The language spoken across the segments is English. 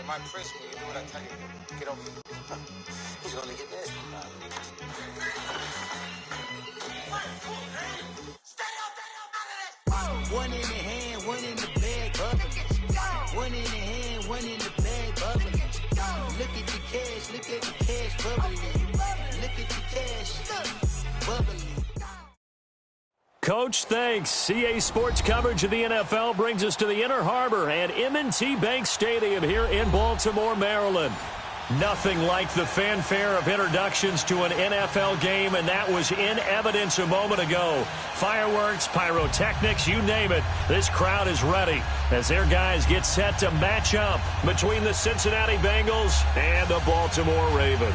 might press me. You do what I tell you. Get over here. He's going to get this. One in the hand, one in the bag, bubbling. One in the hand, one in the bag, bubbling. Look at the cash, look at the cash, bubbling. Look at the cash, bubbling. Coach, thanks. CA Sports coverage of the NFL brings us to the Inner Harbor and M&T Bank Stadium here in Baltimore, Maryland. Nothing like the fanfare of introductions to an NFL game, and that was in evidence a moment ago. Fireworks, pyrotechnics, you name it. This crowd is ready as their guys get set to match up between the Cincinnati Bengals and the Baltimore Ravens.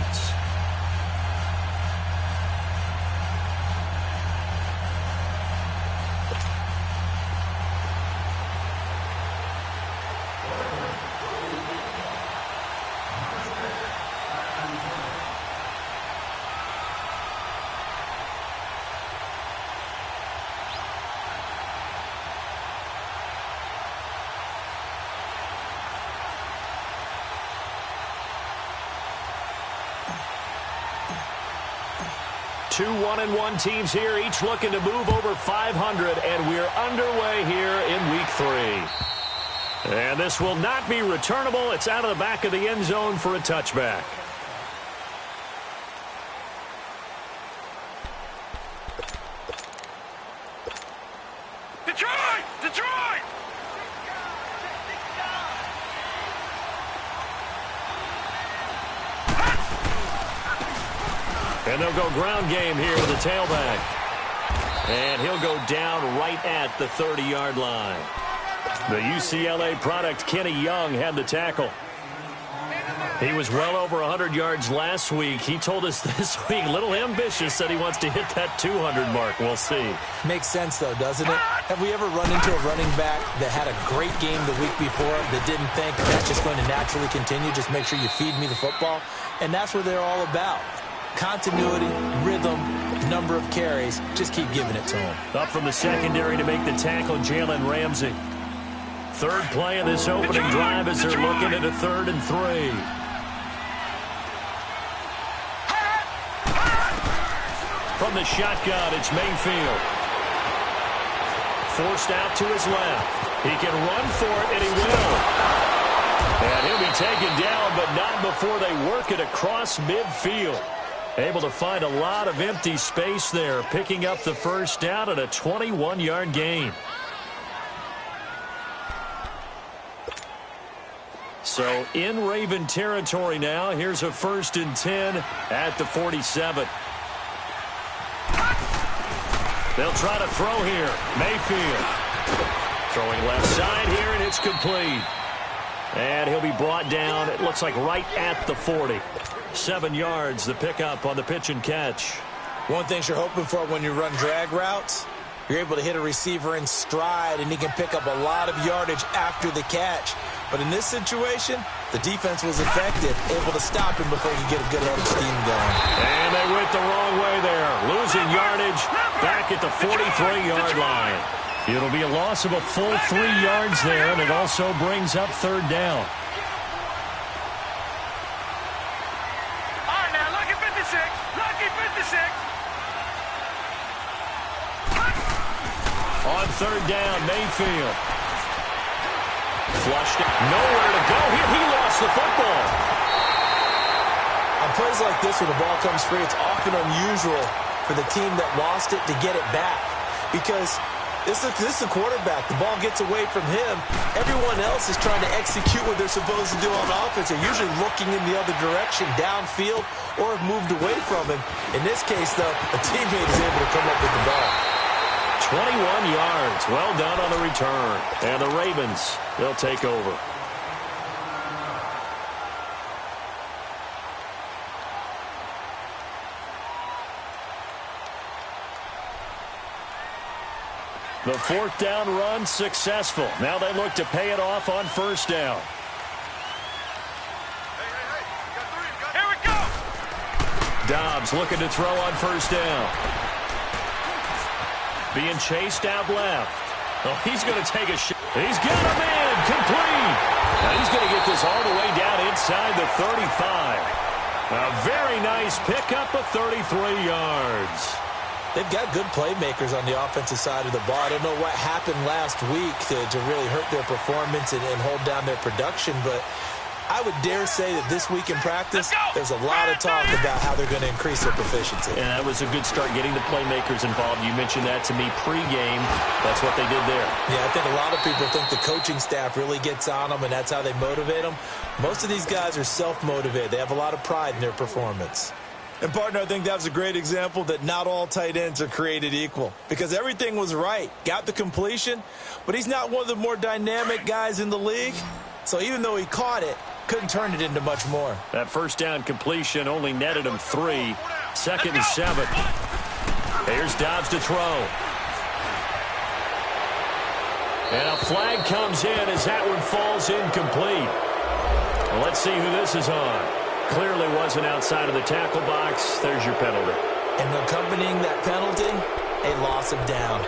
Two 1-1 teams here, each looking to move over 500, and we're underway here in Week 3. And this will not be returnable. It's out of the back of the end zone for a touchback. Detroit! Detroit! And they'll go ground game here with the tailback. And he'll go down right at the 30-yard line. The UCLA product, Kenny Young, had the tackle. He was well over 100 yards last week. He told us this week, a little ambitious, said he wants to hit that 200 mark. We'll see. Makes sense, though, doesn't it? Have we ever run into a running back that had a great game the week before that didn't think that's just going to naturally continue? Just make sure you feed me the football. And that's what they're all about. Continuity, rhythm, number of carries. Just keep giving it to him. Up from the secondary to make the tackle, Jalen Ramsey. Third play of this opening drive as they're looking at a 3rd and 3. From the shotgun, it's Mayfield. Forced out to his left. He can run for it, and he will. And he'll be taken down, but not before they work it across midfield. Able to find a lot of empty space there, picking up the first down at a 21-yard gain. So in Raven territory now. Here's a 1st and 10 at the 47. They'll try to throw here. Mayfield throwing left side here, and it's complete. And he'll be brought down, it looks like right at the 40. 7 yards, the pickup on the pitch and catch. One thing you're hoping for when you run drag routes, you're able to hit a receiver in stride, and he can pick up a lot of yardage after the catch. But in this situation, the defense was effective, able to stop him before he could get a good head of steam going. And they went the wrong way there, losing yardage back at the 43-yard line. It'll be a loss of a full 3 yards there, and it also brings up 3rd down. On 3rd down, Mayfield. Flushed it. Nowhere to go here. He lost the football. On plays like this, when the ball comes free, it's often unusual for the team that lost it to get it back. Because this is the quarterback. The ball gets away from him. Everyone else is trying to execute what they're supposed to do on offense. They're usually looking in the other direction, downfield, or have moved away from him. In this case, though, a teammate is able to come up with the ball. 21 yards. Well done on the return. And the Ravens, they'll take over. The 4th down run successful. Now they look to pay it off on 1st down. Here we go! Dobbs looking to throw on 1st down. Being chased out left. Oh, he's going to take a shot. He's got a man complete. Now he's going to get this all the way down inside the 35. A very nice pickup of 33 yards. They've got good playmakers on the offensive side of the ball. I don't know what happened last week to really hurt their performance and hold down their production, but I would dare say that this week in practice, there's a lot of talk about how they're going to increase their proficiency. And that was a good start, getting the playmakers involved. You mentioned that to me pregame. That's what they did there. Yeah, I think a lot of people think the coaching staff really gets on them, and that's how they motivate them. Most of these guys are self-motivated. They have a lot of pride in their performance. And, partner, I think that was a great example that not all tight ends are created equal, because everything was right. Got the completion, but he's not one of the more dynamic guys in the league. So even though he caught it, couldn't turn it into much more. That first down completion only netted him 3. 2nd and 7. Here's Dobbs to throw. And a flag comes in as that one falls incomplete. Well, let's see who this is on. Clearly wasn't outside of the tackle box. There's your penalty. And accompanying that penalty, a loss of down.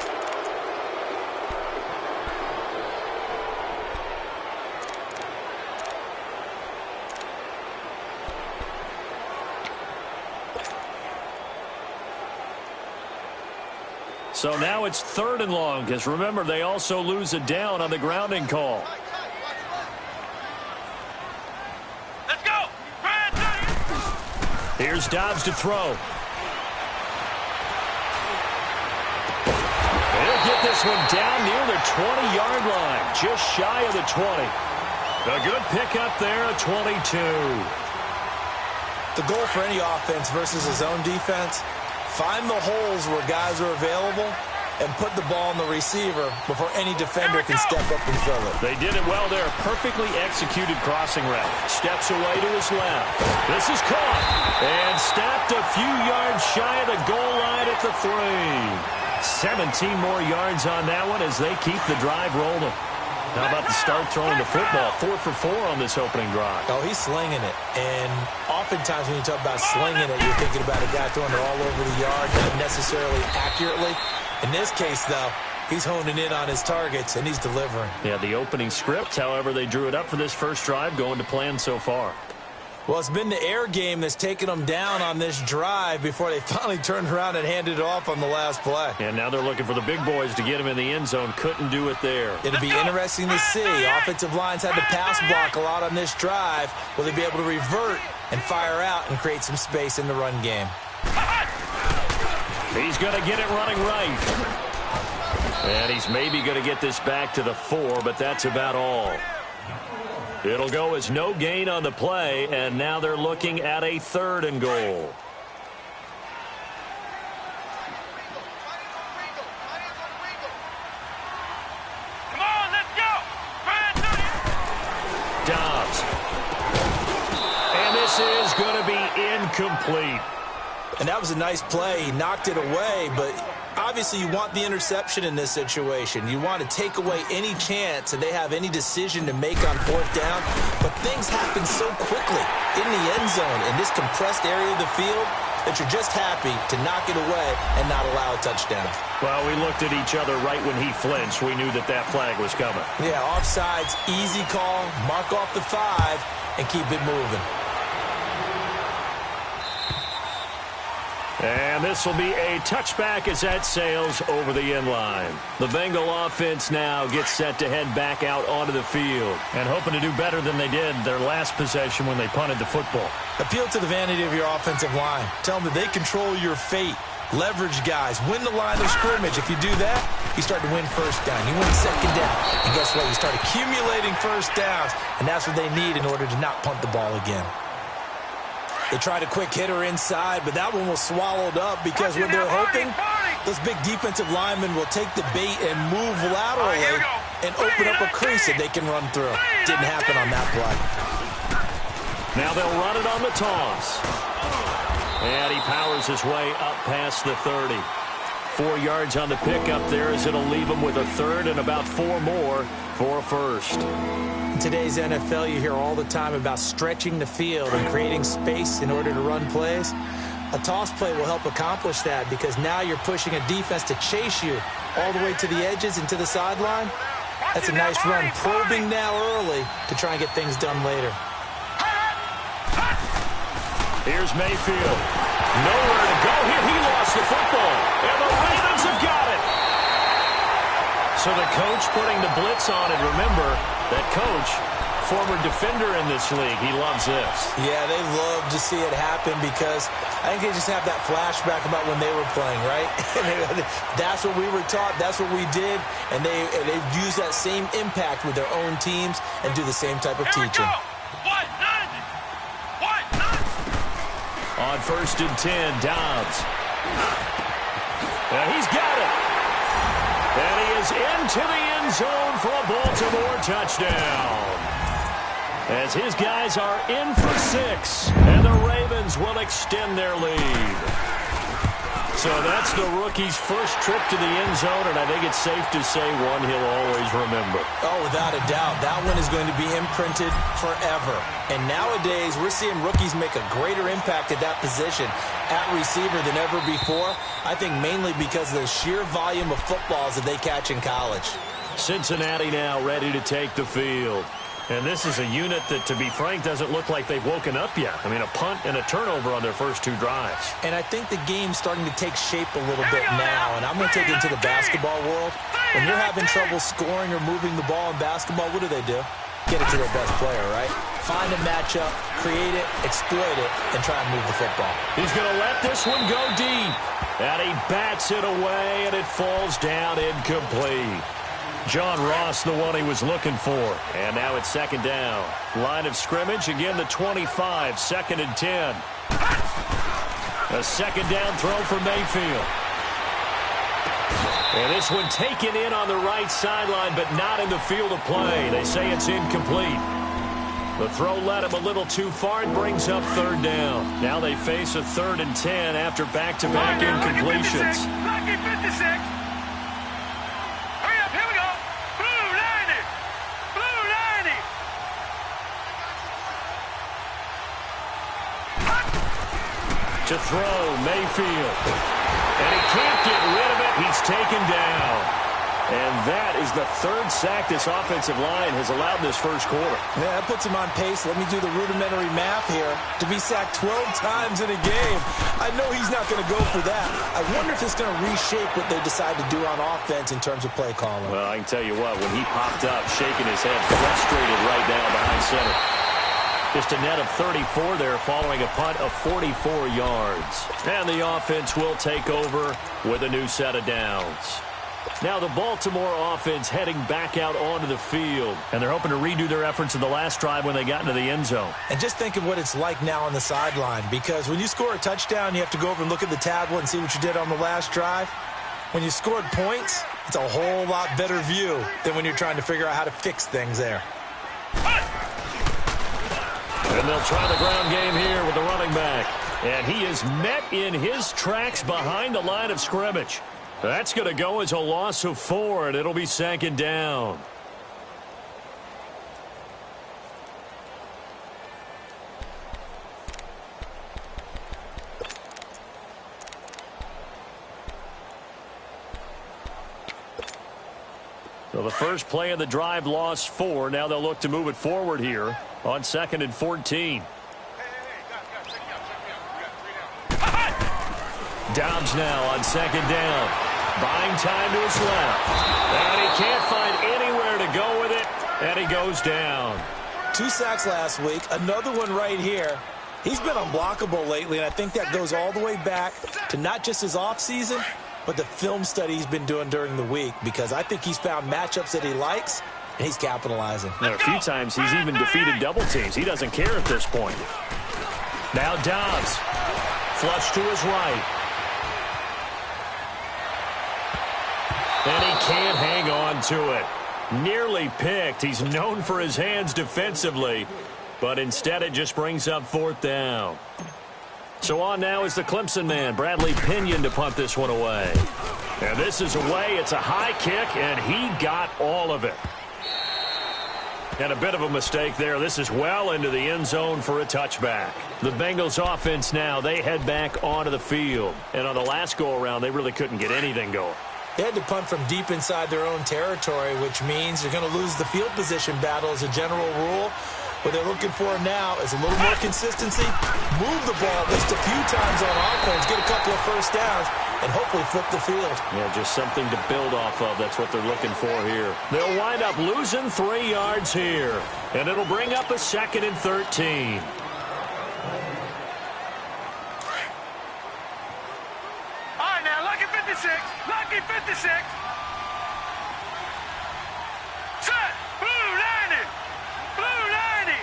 So now it's 3rd and long, because remember, they also lose a down on the grounding call. Let's go! Here's Dobbs to throw. He'll get this one down near the 20-yard line, just shy of the 20. A good pickup there, a 22. The goal for any offense versus his own defense, find the holes where guys are available and put the ball on the receiver before any defender can step up and fill it. They did it well there. Perfectly executed crossing route. Steps away to his left. This is caught. And stopped a few yards shy of the goal line at the 3. 17 more yards on that one as they keep the drive rolling. How about the start throwing the football? 4 for 4 on this opening drive. Oh, he's slinging it. And oftentimes when you talk about slinging it, you're thinking about a guy throwing it all over the yard, not necessarily accurately. In this case, though, he's honing in on his targets, and he's delivering. Yeah, the opening script, however, they drew it up for this first drive, going to plan so far. Well, it's been the air game that's taken them down on this drive before they finally turned around and handed it off on the last play. And now they're looking for the big boys to get him in the end zone. Couldn't do it there. It'll be interesting to see. Offensive lines had to pass block a lot on this drive. Will they be able to revert and fire out and create some space in the run game? He's going to get it running right. And he's maybe going to get this back to the 4, but that's about all. It'll go as no gain on the play, and now they're looking at a 3rd and goal. Come on, let's go! Dobbs. And this is going to be incomplete. And that was a nice play. He knocked it away, but obviously you want the interception in this situation. You want to take away any chance that they have any decision to make on 4th down. But things happen so quickly in the end zone in this compressed area of the field that you're just happy to knock it away and not allow a touchdown. Well, we looked at each other right when he flinched. We knew that that flag was coming. Yeah, offsides, easy call, mark off the 5, and keep it moving. And this will be a touchback as that sails over the end line. The Bengal offense now gets set to head back out onto the field and hoping to do better than they did their last possession when they punted the football. Appeal to the vanity of your offensive line. Tell them that they control your fate. Leverage guys. Win the line of scrimmage. If you do that, you start to win 1st down. You win 2nd down. And guess what? You start accumulating 1st downs, and that's what they need in order to not punt the ball again. They tried a quick hitter inside, but that one was swallowed up because what they're hoping, those big defensive linemen will take the bait and move laterally and open up a crease that they can run through. Didn't happen on that play. Now they'll run it on the toss. And he powers his way up past the 30. 4 yards on the pickup there as it'll leave him with a 3rd and about 4 more for a 1st. In today's NFL, you hear all the time about stretching the field and creating space in order to run plays. A toss play will help accomplish that because now you're pushing a defense to chase you all the way to the edges and to the sideline. That's a nice run, probing now early to try and get things done later. Here's Mayfield. Nowhere to go here. He lost the football. And the Ravens have got it. So the coach putting the blitz on it. Remember, that coach, former defender in this league, he loves this. Yeah, they love to see it happen because I think they just have that flashback about when they were playing, right? That's what we were taught. That's what we did. And they use that same impact with their own teams and do the same type of teaching. On 1st and 10, Dobbs. And he's got it. And he is into the end zone for a Baltimore touchdown. As his guys are in for 6, and the Ravens will extend their lead. So that's the rookie's first trip to the end zone, and I think it's safe to say one he'll always remember. Oh, without a doubt. That one is going to be imprinted forever. And nowadays, we're seeing rookies make a greater impact at that position at receiver than ever before. I think mainly because of the sheer volume of footballs that they catch in college. Cincinnati now ready to take the field. And this is a unit that, to be frank, doesn't look like they've woken up yet. I mean, a punt and a turnover on their first 2 drives. And I think the game's starting to take shape a little bit now. And I'm going to take it into the basketball world. When you're having trouble scoring or moving the ball in basketball, what do? Get it to their best player, right? Find a matchup, create it, exploit it, and try and move the football. He's going to let this one go deep. And he bats it away, and it falls down incomplete. John Ross, the one he was looking for. And now it's 2nd down. Line of scrimmage, again the 25, 2nd and 10. A 2nd down throw for Mayfield. And this one taken in on the right sideline, but not in the field of play. They say it's incomplete. The throw led him a little too far and brings up 3rd down. Now they face a 3rd and 10 after back-to-back incompletions. Lucky 56. To throw, Mayfield. And he can't get rid of it. He's taken down. And that is the 3rd sack this offensive line has allowed in this first quarter. Yeah, that puts him on pace. Let me do the rudimentary math here. To be sacked 12 times in a game, I know he's not going to go for that. I wonder if it's going to reshape what they decide to do on offense in terms of play calling. Well, I can tell you what, when he popped up, shaking his head, frustrated right now behind center. Just a net of 34 there following a punt of 44 yards. And the offense will take over with a new set of downs. Now the Baltimore offense heading back out onto the field. And they're hoping to redo their efforts in the last drive when they got into the end zone. And just think of what it's like now on the sideline. Because when you score a touchdown, you have to go over and look at the tablet and see what you did on the last drive. When you scored points, it's a whole lot better view than when you're trying to figure out how to fix things there. And they'll try the ground game here with the running back. And he is met in his tracks behind the line of scrimmage. That's going to go as a loss of 4, and it'll be 2nd down. So the first play of the drive lost 4. Now they'll look to move it forward here on 2nd and 14. Dobbs now on 2nd down. Buying time to his left. And he can't find anywhere to go with it. And he goes down. 2 sacks last week. Another one right here. He's been unblockable lately, and I think that goes all the way back to not just his offseason, but the film study he's been doing during the week, because I think he's found matchups that he likes, and he's capitalizing. And a few times he's even defeated double teams. He doesn't care at this point. Now Dobbs. Flush to his right. And he can't hang on to it. Nearly picked. He's known for his hands defensively, but instead it just brings up 4th down. So on now is the Clemson man, Bradley Pinion, to punt this one away. And this is away. It's a high kick, and he got all of it. And a bit of a mistake there. This is well into the end zone for a touchback. The Bengals offense now, they head back onto the field. And on the last go-around, they really couldn't get anything going. They had to punt from deep inside their own territory, which means you're going to lose the field position battle as a general rule. What they're looking for now is a little more consistency, move the ball at least a few times on offense, get a couple of first downs, and hopefully flip the field. Yeah, just something to build off of. That's what they're looking for here. They'll wind up losing 3 yards here, and it'll bring up a 2nd and 13. All right, now, lucky 56. Lucky 56. Set. Blue 90. Blue 90.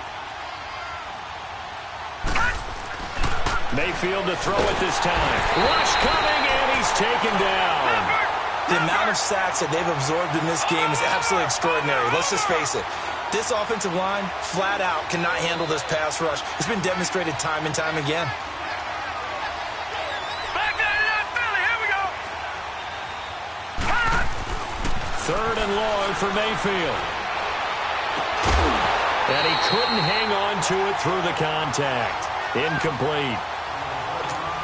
Mayfield to throw it this time. Rush coming, and he's taken down. The amount of sacks that they've absorbed in this game is absolutely extraordinary. Let's just face it. This offensive line, flat out, cannot handle this pass rush. It's been demonstrated time and time again. Back down to that Philly. Here we go. 3rd and long for Mayfield. And he couldn't hang on to it through the contact. Incomplete.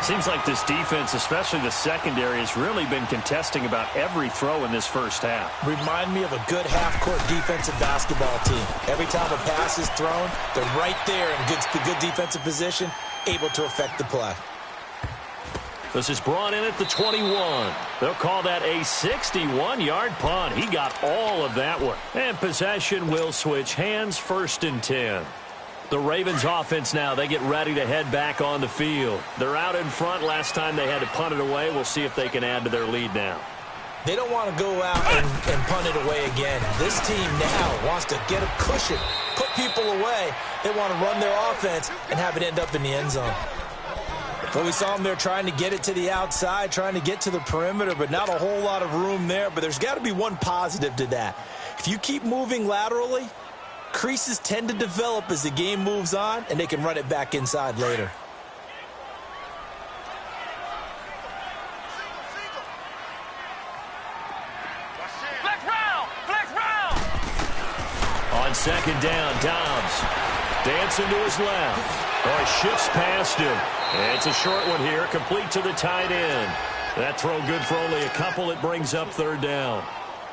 Seems like this defense, especially the secondary, has really been contesting about every throw in this first half. Remind me of a good half-court defensive basketball team. Every time a pass is thrown, they're right there in good defensive position, able to affect the play. This is brought in at the 21. They'll call that a 61-yard punt. He got all of that one. And possession will switch hands, 1st and 10. The Ravens offense now, they get ready to head back on the field. They're out in front. Last time they had to punt it away. We'll see if they can add to their lead now. They don't want to go out and punt it away again. This team now wants to get a cushion, put people away. They want to run their offense and have it end up in the end zone. Well, we saw them there trying to get it to the outside, trying to get to the perimeter, but not a whole lot of room there. But there's got to be one positive to that. If you keep moving laterally, creases tend to develop as the game moves on, and they can run it back inside later. Flex round. Flex round. On 2nd down, Dobbs dancing to his left. Oh, he shifts past him. It's a short one here, complete to the tight end. That throw good for only a couple. It brings up 3rd down.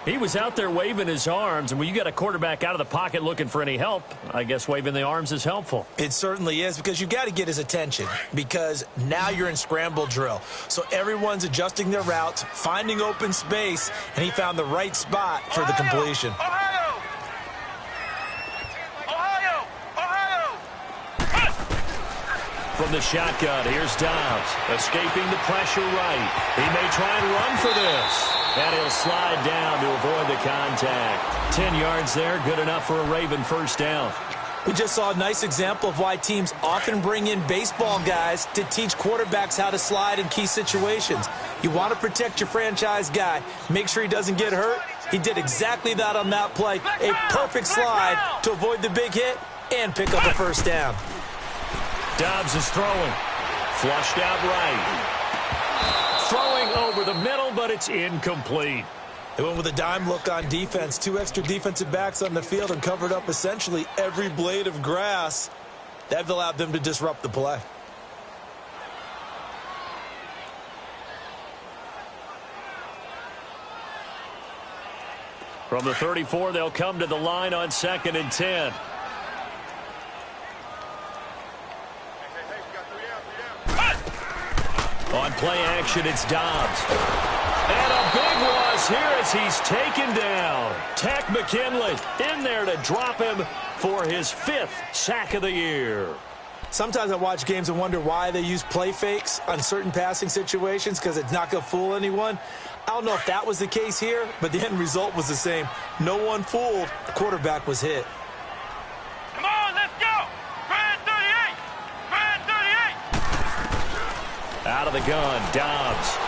He was out there waving his arms, and when you got a quarterback out of the pocket looking for any help, I guess waving the arms is helpful. It certainly is, because you've got to get his attention, because now you're in scramble drill. So everyone's adjusting their routes, finding open space, and he found the right spot for the completion. Ohio. Ohio. Ohio. From the shotgun, here's Dobbs, escaping the pressure right. He may try and run for this. And he'll slide down to avoid the contact. 10 yards there, good enough for a Raven 1st down. We just saw a nice example of why teams often bring in baseball guys to teach quarterbacks how to slide in key situations. You want to protect your franchise guy. Make sure he doesn't get hurt. He did exactly that on that play. A perfect slide to avoid the big hit and pick up a 1st down. Dobbs is throwing. Flushed out right. Throwing over the middle, but it's incomplete. They went with a dime look on defense. 2 extra defensive backs on the field and covered up essentially every blade of grass. That allowed them to disrupt the play. From the 34, they'll come to the line on 2nd and 10. On play action, it's Dobbs. And a big loss here as he's taken down. Tech McKinley in there to drop him for his 5th sack of the year. Sometimes I watch games and wonder why they use play fakes on certain passing situations, because it's not going to fool anyone. I don't know if that was the case here, but the end result was the same. No one fooled. The quarterback was hit. Come on, let's go. Grand 38. Grand 38. Out of the gun, Dobbs.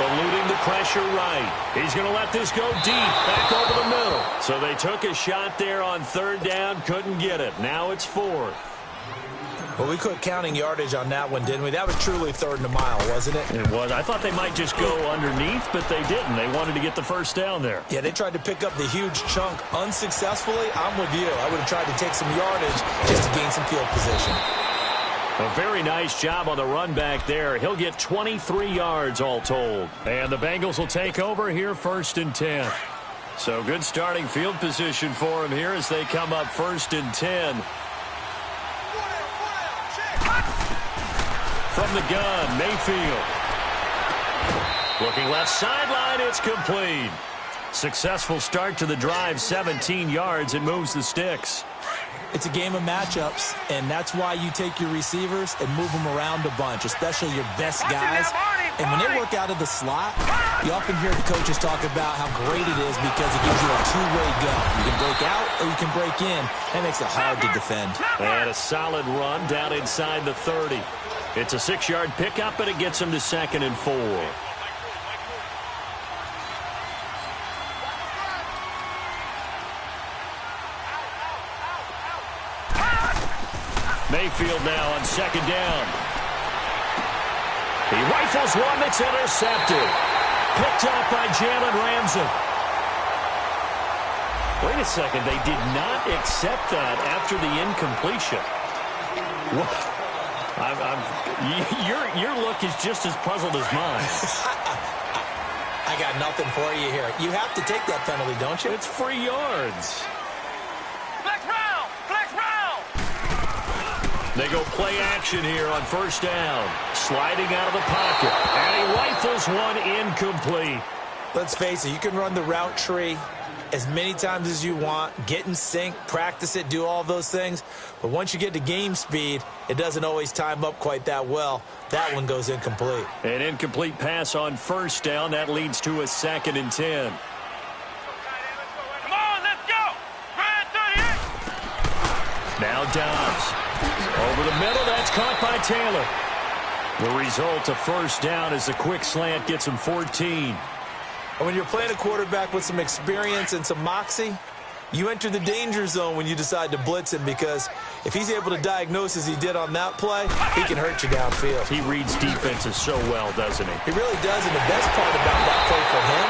Eluding the pressure right. He's going to let this go deep, back over the middle. So they took a shot there on 3rd down, couldn't get it. Now it's 4th. Well, we quit counting yardage on that one, didn't we? That was truly 3rd and a mile, wasn't it? It was. I thought they might just go underneath, but they didn't. They wanted to get the 1st down there. Yeah, they tried to pick up the huge chunk unsuccessfully. I'm with you. I would have tried to take some yardage just to gain some field position. A very nice job on the run back there. He'll get 23 yards all told. And the Bengals will take over here 1st and 10. So good starting field position for him here as they come up 1st and 10. From the gun, Mayfield. Looking left sideline, it's complete. Successful start to the drive, 17 yards, and moves the sticks. It's a game of matchups, and that's why you take your receivers and move them around a bunch, especially your best guys. And when they work out of the slot, you often hear the coaches talk about how great it is because it gives you a two-way go. You can break out or you can break in. That makes it hard to defend. And a solid run down inside the 30. It's a 6-yard pickup, and it gets him to 2nd and 4. Mayfield now on 2nd down. He rifles one that's intercepted. Picked up by Jalen Ramsey. Wait a second. They did not accept that after the incompletion. Your look is just as puzzled as mine. I got nothing for you here. You have to take that penalty, don't you? It's free yards. They go play action here on 1st down. Sliding out of the pocket. And he rifles one incomplete. Let's face it, you can run the route tree as many times as you want, get in sync, practice it, do all those things. But once you get to game speed, it doesn't always time up quite that well. That one goes incomplete. An incomplete pass on 1st down. That leads to a 2nd and 10. Come on, let's go. Now Dobbs. Over the middle, that's caught by Taylor. The result, a 1st down as the quick slant gets him 14. And when you're playing a quarterback with some experience and some moxie, you enter the danger zone when you decide to blitz him, because if he's able to diagnose as he did on that play, he can hurt you downfield. He reads defenses so well, doesn't he? He really does, and the best part about that play for him,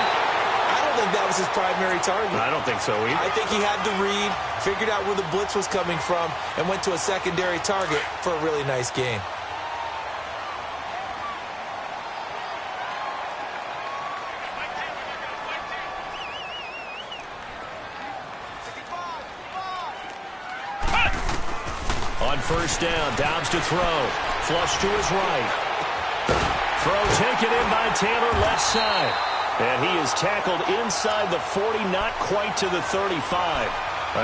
I don't think that was his primary target. I don't think so either. I think he had to read, figured out where the blitz was coming from, and went to a secondary target for a really nice gain. On 1st down, Dobbs to throw. Flush to his right. Throw taken in by Taylor, left side. And he is tackled inside the 40, not quite to the 35.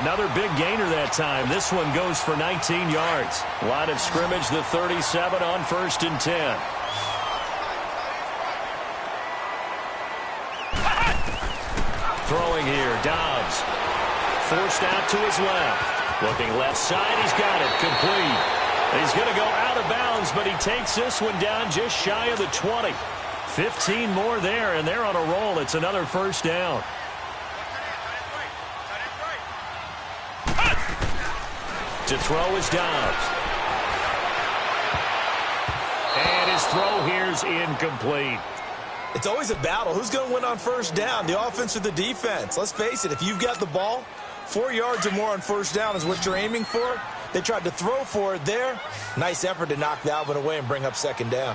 Another big gainer that time. This one goes for 19 yards. Line of scrimmage, the 37 on 1st and 10. Throwing here, Dobbs. Forced out to his left. Looking left side, he's got it, complete. He's going to go out of bounds, but he takes this one down just shy of the 20. 15 more there, and they're on a roll. It's another 1st down. To throw is Dobbs. And his throw here's incomplete. It's always a battle. Who's going to win on 1st down, the offense or the defense? Let's face it, if you've got the ball, 4 yards or more on 1st down is what you're aiming for. They tried to throw for it there. Nice effort to knock that one away and bring up 2nd down.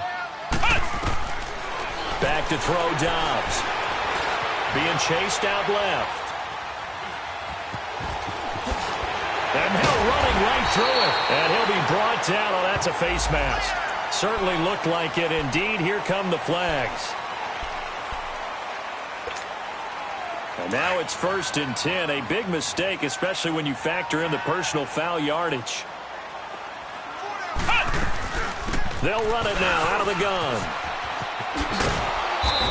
Back to throw, Dobbs. Being chased out left. And now running right through it. And he'll be brought down. Oh, that's a face mask. Certainly looked like it. Indeed, here come the flags. And now it's 1st and 10. A big mistake, especially when you factor in the personal foul yardage. They'll run it now out of the gun.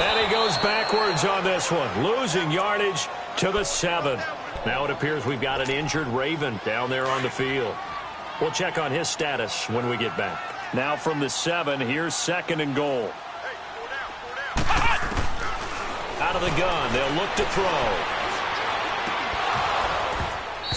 And he goes backwards on this one, losing yardage to the 7. Now it appears we've got an injured Raven down there on the field. We'll check on his status when we get back. Now from the 7, here's 2nd and goal. Out of the gun, they'll look to throw.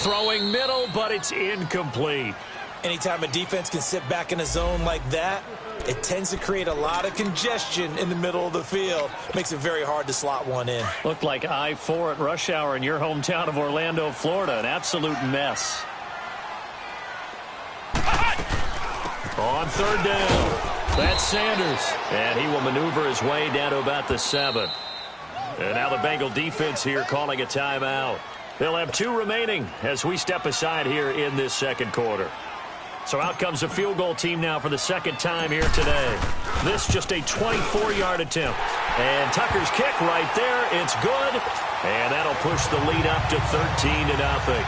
Throwing middle, but it's incomplete. Anytime a defense can sit back in a zone like that, it tends to create a lot of congestion in the middle of the field. Makes it very hard to slot one in. Looked like I-4 at rush hour in your hometown of Orlando, Florida. An absolute mess. On 3rd down, that's Sanders. And he will maneuver his way down to about the 7. And now the Bengal defense here calling a timeout. They'll have 2 remaining as we step aside here in this second quarter. So out comes a field goal team now for the second time here today. This just a 24-yard attempt. And Tucker's kick right there. It's good. And that'll push the lead up to 13-0.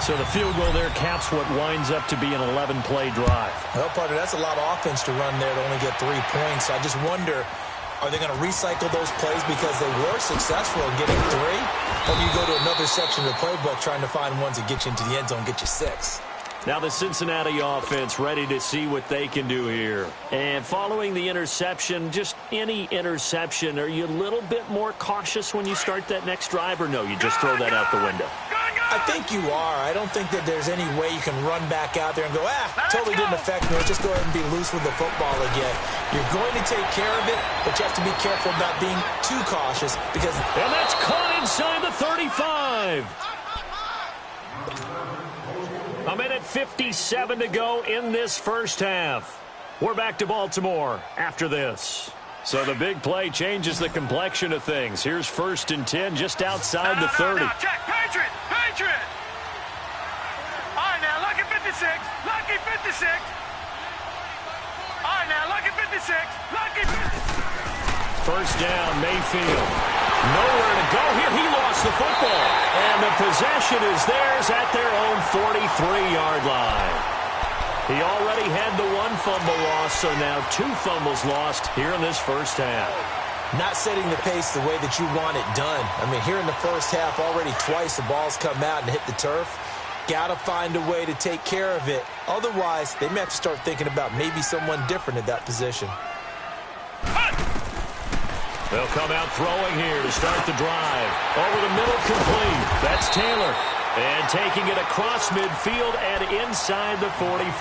So the field goal there caps what winds up to be an 11-play drive. Well, partner, that's a lot of offense to run there to only get 3 points. I just wonder, are they going to recycle those plays because they were successful in getting 3? Or do you go to another section of the playbook trying to find ones that get you into the end zone, get you 6? Now the Cincinnati offense ready to see what they can do here. And following the interception, just any interception, are you a little bit more cautious when you start that next drive, or no, you just throw that out the window? I think you are. I don't think that there's any way you can run back out there and go, totally didn't affect me. Just go ahead and be loose with the football again. You're going to take care of it, but you have to be careful about being too cautious because... And that's caught inside the 35. A minute 57 to go in this first half. We're back to Baltimore after this. So the big play changes the complexion of things. Here's 1st and 10 just outside the 30. No, check. Patriot! All right, now, lucky 56. Lucky 56. All right, now, lucky 56. Lucky 56. First down, Mayfield. Nowhere to go here. He lost the football. And the possession is theirs at their own 43-yard line. He already had the 1 fumble loss, so now 2 fumbles lost here in this first half. Not setting the pace the way that you want it done. I mean, here in the first half, already twice the ball's come out and hit the turf. Got to find a way to take care of it. Otherwise, they may have to start thinking about maybe someone different at that position. They'll come out throwing here to start the drive. Over the middle, complete. That's Taylor. And taking it across midfield and inside the 45.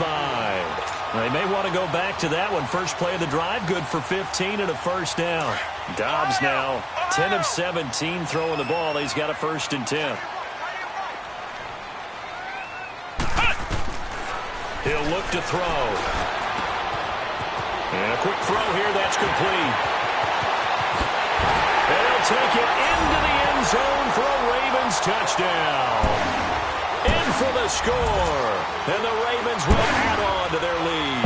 They may want to go back to that one. First play of the drive, good for 15 and a first down. Dobbs now 10 of 17 throwing the ball. He's got a 1st and 10. He'll look to throw. And a quick throw here, that's complete. And he'll take it into the end zone for a Ravens touchdown. In for the score. And the Ravens will add on to their lead.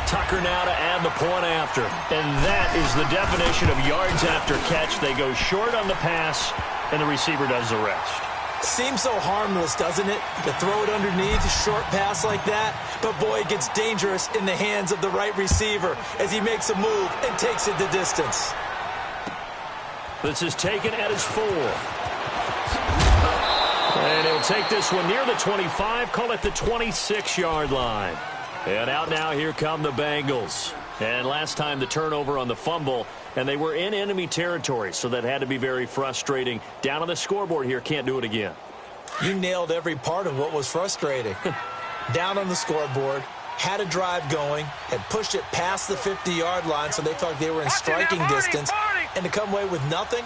Tucker now to add the point after. And that is the definition of yards after catch. They go short on the pass, and the receiver does the rest. Seems so harmless, doesn't it? To throw it underneath, a short pass like that. But, boy, it gets dangerous in the hands of the right receiver as he makes a move and takes it the distance. This is taken at his 4. And he'll take this one near the 25, call it the 26-yard line. And out now, here come the Bengals. And last time the turnover on the fumble, and they were in enemy territory, so that had to be very frustrating. Down on the scoreboard here, can't do it again. You nailed every part of what was frustrating. Down on the scoreboard, had a drive going, had pushed it past the 50-yard line, so they thought they were in striking distance, and to come away with nothing,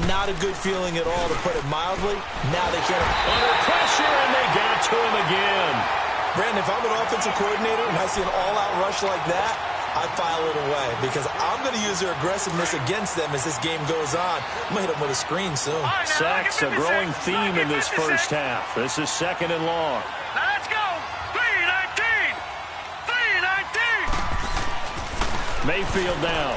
not a good feeling at all, to put it mildly. Now they can't. Under pressure, and they got to him again. Brandon, if I'm an offensive coordinator and I see an all-out rush like that, I file it away because I'm going to use their aggressiveness against them as this game goes on. I'm going to hit them with a screen soon. Sacks, a growing theme in this first half. This is 2nd and long. Now let's go. 3-19. 3-19. Mayfield down.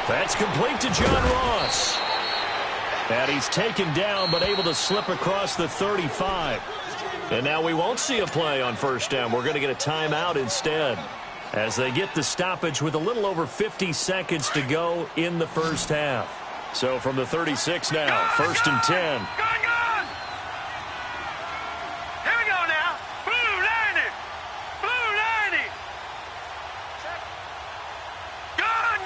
That's complete to John Ross. And he's taken down but able to slip across the 35. And now we won't see a play on first down. We're going to get a timeout instead as they get the stoppage with a little over 50 seconds to go in the first half. So from the 36 now, 1st and 10. Gone. Here we go now. Blue 90. Blue 90. Gone.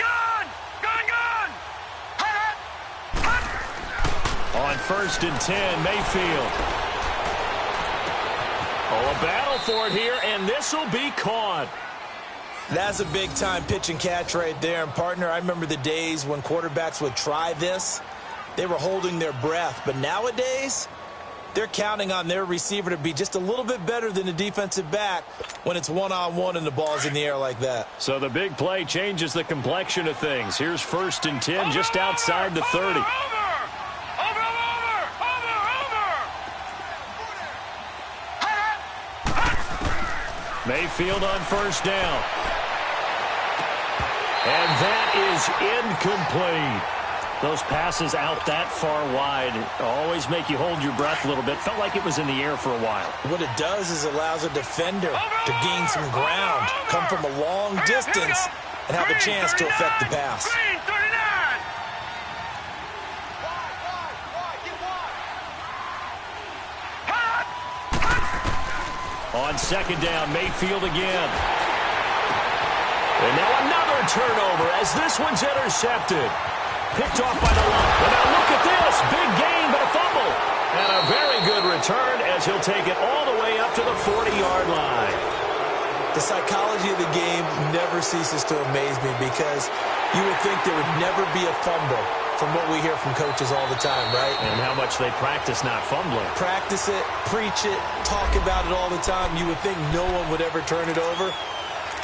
On 1st and 10, Mayfield. Oh, a battle for it here, and this will be caught. That's a big-time pitch and catch right there. And, partner, I remember the days when quarterbacks would try this. They were holding their breath. But nowadays, they're counting on their receiver to be just a little bit better than the defensive back when it's one-on-one and the ball's in the air like that. So the big play changes the complexion of things. Here's 1st and 10 just outside the 30. Mayfield on 1st down. And that is incomplete. Those passes out that far wide always make you hold your breath a little bit. Felt like it was in the air for a while. What it does is allows a defender to gain some ground, come from a long distance, and have a chance to affect the pass. On 2nd down, Mayfield again. And now another turnover as this one's intercepted. Picked off by the line. And now look at this. Big gain, but a fumble. And a very good return as he'll take it all the way up to the 40-yard line. The psychology of the game never ceases to amaze me because you would think there would never be a fumble from what we hear from coaches all the time, right? And how much they practice not fumbling. Practice it, preach it, talk about it all the time. You would think no one would ever turn it over.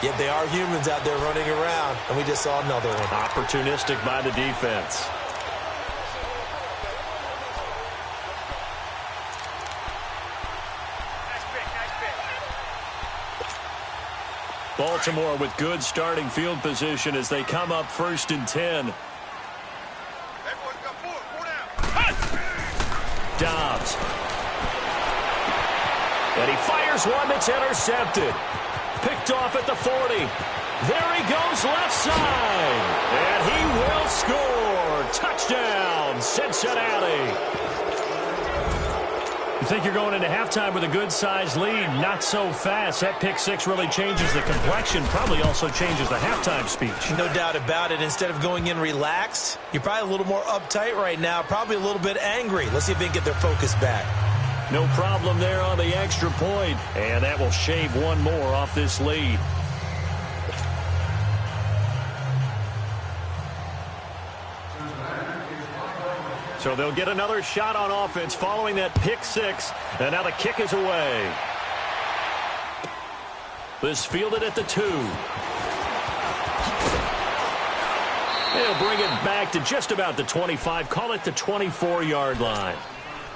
Yet they are humans out there running around, and we just saw another one. Opportunistic by the defense. Baltimore with good starting field position as they come up 1st and 10. Dobbs. And he fires one that's intercepted. Picked off at the 40. There he goes left side. And he will score. Touchdown, Cincinnati. You think you're going into halftime with a good-sized lead. Not so fast. That pick six really changes the complexion. Probably also changes the halftime speech. No doubt about it. Instead of going in relaxed, you're probably a little more uptight right now. Probably a little bit angry. Let's see if they can get their focus back. No problem there on the extra point. And that will shave one more off this lead. So they'll get another shot on offense following that pick six. And now the kick is away. This fielded at the 2. They'll bring it back to just about the 25. Call it the 24-yard line.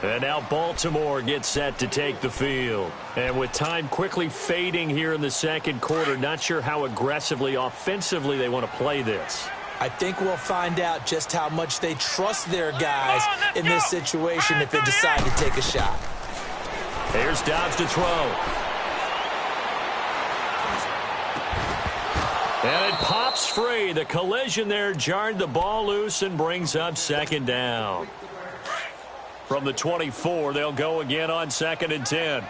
And now Baltimore gets set to take the field. And with time quickly fading here in the second quarter, not sure how aggressively, offensively they want to play this. I think we'll find out just how much they trust their guys in this situation if they decide to take a shot. Here's Dobbs to throw. And it pops free. The collision there jarred the ball loose and brings up second down. From the 24, they'll go again on 2nd and 10.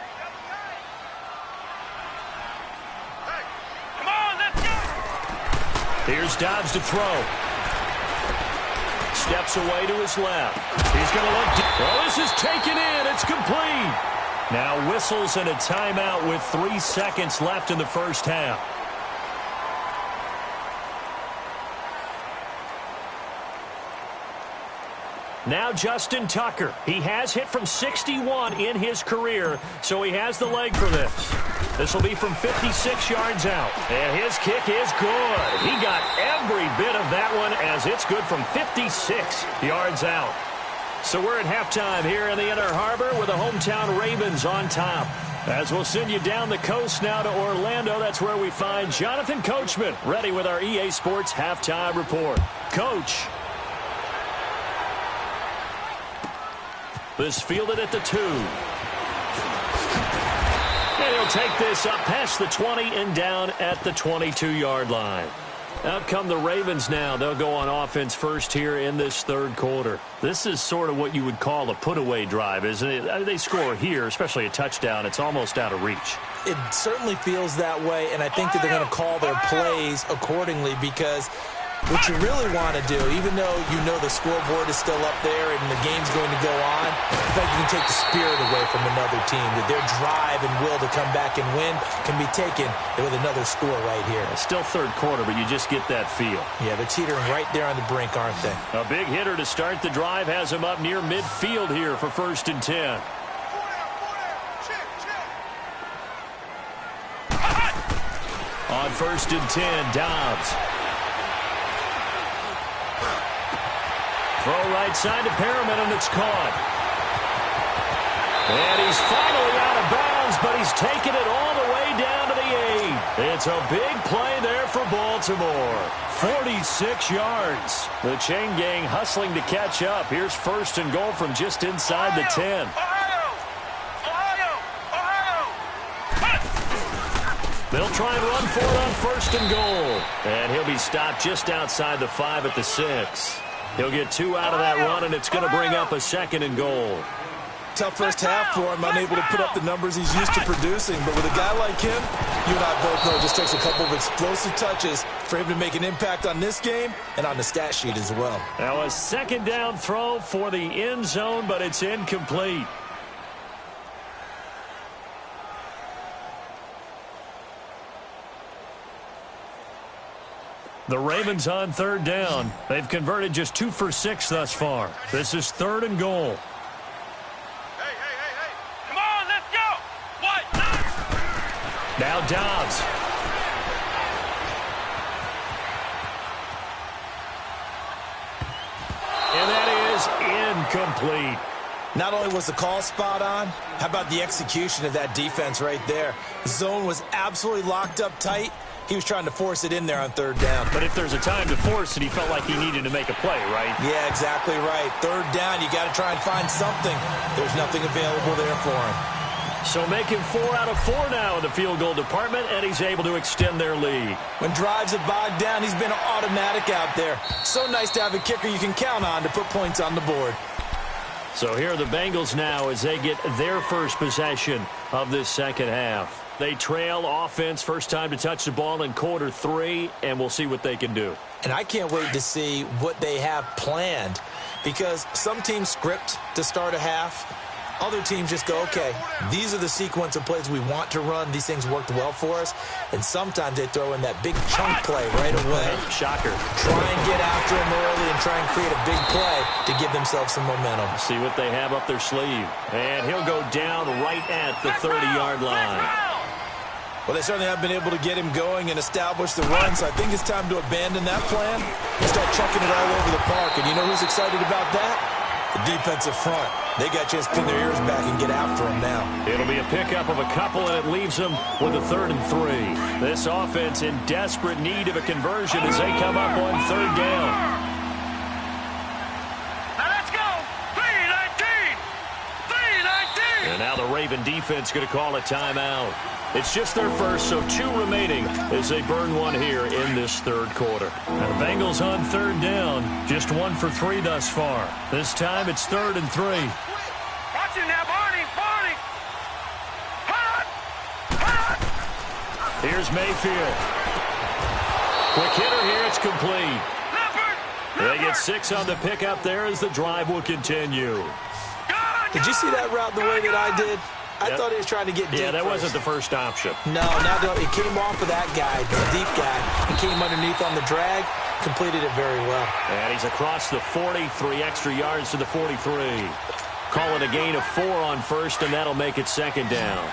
Here's Dobbs to throw. Steps away to his left. He's going to look deep. Oh, this is taken in. It's complete. Now whistles and a timeout with 3 seconds left in the first half. Now Justin Tucker. He has hit from 61 in his career, so he has the leg for this. This will be from 56 yards out. And his kick is good. He got every bit of that one as it's good from 56 yards out. So we're at halftime here in the Inner Harbor with the hometown Ravens on top. As we'll send you down the coast now to Orlando, that's where we find Jonathan Coachman ready with our EA Sports halftime report. Coach. This fielded at the 2. And he'll take this up past the 20 and down at the 22-yard line. Out come the Ravens now. They'll go on offense first here in this third quarter. This is sort of what you would call a put-away drive, isn't it? They score here, especially a touchdown. It's almost out of reach. It certainly feels that way, and I think that they're going to call their plays accordingly because what you really want to do, even though you know the scoreboard is still up there and the game's going to go on, I think you can take the spirit away from another team. That their drive and will to come back and win can be taken with another score right here. It's still third quarter, but you just get that feel. Yeah, they're teetering right there on the brink, aren't they? A big hitter to start the drive has him up near midfield here for 1st and 10. On 1st and 10, Dobbs. Throw right side to Perriman, and it's caught. And he's finally out of bounds, but he's taken it all the way down to the 8. It's a big play there for Baltimore. 46 yards. The chain gang hustling to catch up. Here's 1st and goal from just inside the 10. They'll try and run for it on 1st and goal. And he'll be stopped just outside the 5 at the 6. He'll get 2 out of that run, and it's going to bring up a 2nd and goal. Tough first half for him, unable to put up the numbers he's used to producing. But with a guy like him, you and I both know it just takes a couple of explosive touches for him to make an impact on this game and on the stat sheet as well. Now a 2nd down throw for the end zone, but it's incomplete. The Ravens on 3rd down. They've converted just 2 for 6 thus far. This is 3rd and goal. Come on, let's go. What? Now Dobbs. And that is incomplete. Not only was the call spot on, how about the execution of that defense right there? The zone was absolutely locked up tight. He was trying to force it in there on 3rd down. But if there's a time to force it, he felt like he needed to make a play, right? Yeah, exactly right. 3rd down, you got to try and find something. There's nothing available there for him. So making 4 out of 4 now in the field goal department, and he's able to extend their lead. When drives have bogged down, he's been automatic out there. So nice to have a kicker you can count on to put points on the board. So here are the Bengals now as they get their first possession of this second half. They trail offense, first time to touch the ball in quarter 3, and we'll see what they can do. And I can't wait to see what they have planned, because some teams script to start a half. Other teams just go, okay, these are the sequence of plays we want to run. These things worked well for us. And sometimes they throw in that big chunk play right away. Shocker. Try and get after them early and try and create a big play to give themselves some momentum. See what they have up their sleeve. And he'll go down right at the 30-yard line. Well, they certainly have been able to get him going and establish the run, so I think it's time to abandon that plan and start chucking it all over the park. And you know who's excited about that? The defensive front. They got a chance to pin their ears back and get after him now. It'll be a pickup of a couple, and it leaves them with a 3rd and 3. This offense in desperate need of a conversion as they come up on 3rd down. Now let's go. 3-19. 3-19. And now the Raven defense going to call a timeout. It's just their first, so 2 remaining as they burn 1 here in this 3rd quarter. And the Bengals on 3rd down, just 1 for 3 thus far. This time it's 3rd and 3. Watch it now, Barney. Barney. Hot. Here's Mayfield. Quick hitter here, it's complete. They get 6 on the pickup there as the drive will continue. Did you see that route the way that I did? I thought he was trying to get deep. Yeah, that first. wasn't the first option. No, it came off of that guy, the deep guy. He came underneath on the drag, completed it very well. And he's across the 40, 3 extra yards to the 43. Call it a gain of 4 on 1st, and that'll make it 2nd down.